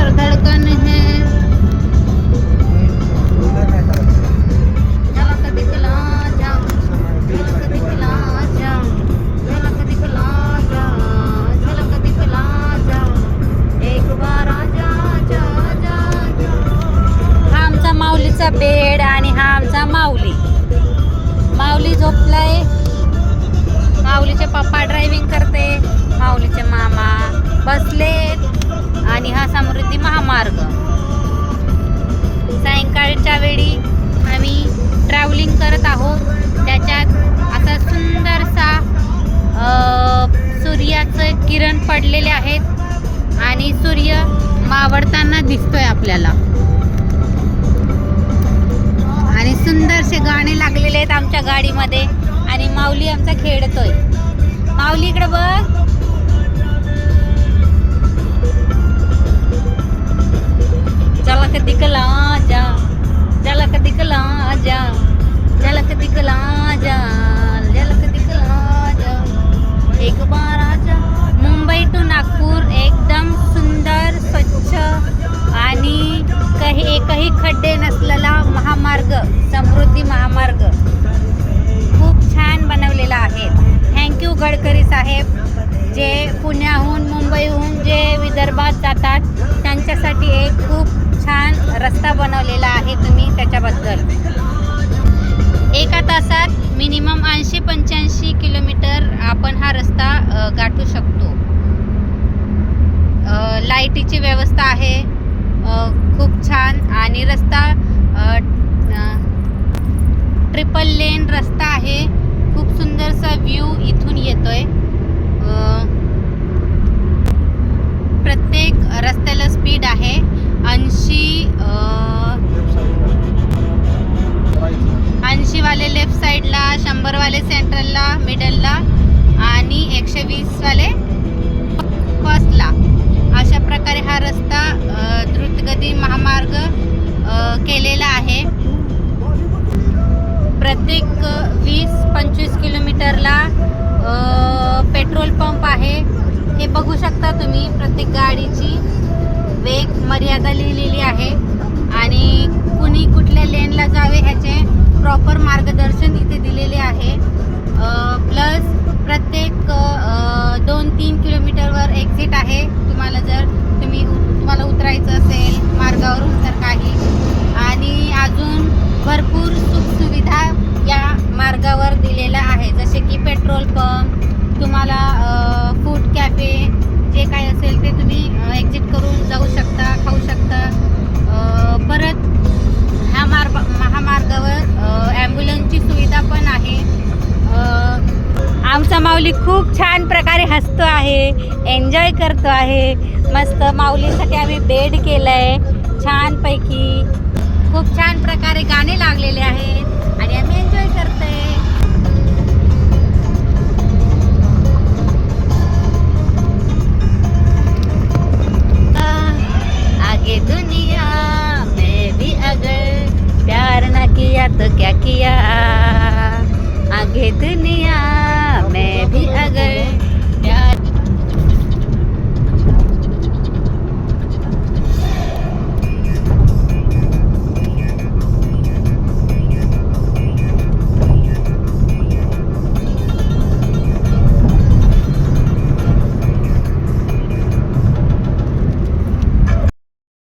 अंदर धड़कन है, झलक दिखला जा, झलक दिखला जा, झलक दिखला जा, झलक दिखला जा, एक बार आजा जा जा जा. हा आमचा माऊलीचा बेड आणि हा आमचा माऊली. माऊली झोपलाय. माऊलीचे पप्पा ड्रायव्हिंग करते, माऊलीचे मामा बसलेत आणि हा समृद्धी महामार्ग. सायंकाळच्या वेळी आम्ही ट्रॅव्हलिंग करत आहोत. त्याच्यात असा सुंदरसा सूर्याचं किरण पडलेले आहेत आणि सूर्य मावळताना दिसतोय आपल्याला. आणि सुंदरसे गाणे लागलेले आहेत आमच्या गाडीमध्ये आणि माऊली आमचा खेळतोय. माऊली इकडे बघ. झलक दिखला जा, झलक दिखला जा, झलक दिखला जा, झलक दिखला जा, एक बार आजा. मुंबई टू नागपूर एकदम सुंदर, स्वच्छ आणि एकही खड्डे नसलेला महामार्ग, समृद्धी महामार्ग खूप छान बनवलेला आहे. थँक्यू गडकरी साहेब, जे पुण्याहून मुंबईहून जे विदर्भात जातात त्यांच्यासाठी एक खूप छान रस्ता बनवलेला आहे तुम्ही, त्याच्याबद्दल. एका तासात मिनिमम 80-85 किलोमीटर आपण हा रस्ता गाठू शकतो. लाईटीची व्यवस्था आहे खूप छान आणि रस्ता ट्रिपल लेन रस्ता आहे. खूप सुंदरसा व्ह्यू इथून येतोय. प्रत्येक रस्त्याला स्पीड आहे 80 वाले लेफ्ट साईडला, 100 वाले सेंट्रलला, मिडलला आणि 120 वाले फर्स्टला. अशा प्रकारे हा रस्ता द्रुतगती महामार्ग केलेला आहे. प्रत्येक 20-25 किलोमीटरला पेट्रोल पंप आहे. हे बघू शकता तुम्ही. प्रत्येक गाडीची वेग मर्यादा लिहिलेली आहे आणि कुणी कुठल्या लेनला जावे ह्याचे प्रॉपर मार्गदर्शन इथे दिलेले आहे. प्लस प्रत्येक 2-3 किलोमीटरवर एक्झिट आहे. तुम्हाला जर तुम्हाला उतरायचं असेल मार्गावरून तर काही, आणि अजून भरपूर सुखसुविधा या मार्गावर दिलेल्या आहे, जसे की पेट्रोल पंप, तुम्हाला फूड कॅफे जे काय असेल ते तुम्ही एक्झिट करून जाऊ शकता, खाऊ शकता. परत ह्या महामार्गावर ॲम्ब्युलन्सची सुविधा पण आहे. आमचा माऊली खूप छान प्रकारे हसतो आहे, एन्जॉय करतो आहे. मस्त माऊलीसाठी आम्ही बेड केलं आहे छानपैकी. खूप छान प्रकारे गाणे लागलेले आहेत आणि आम्ही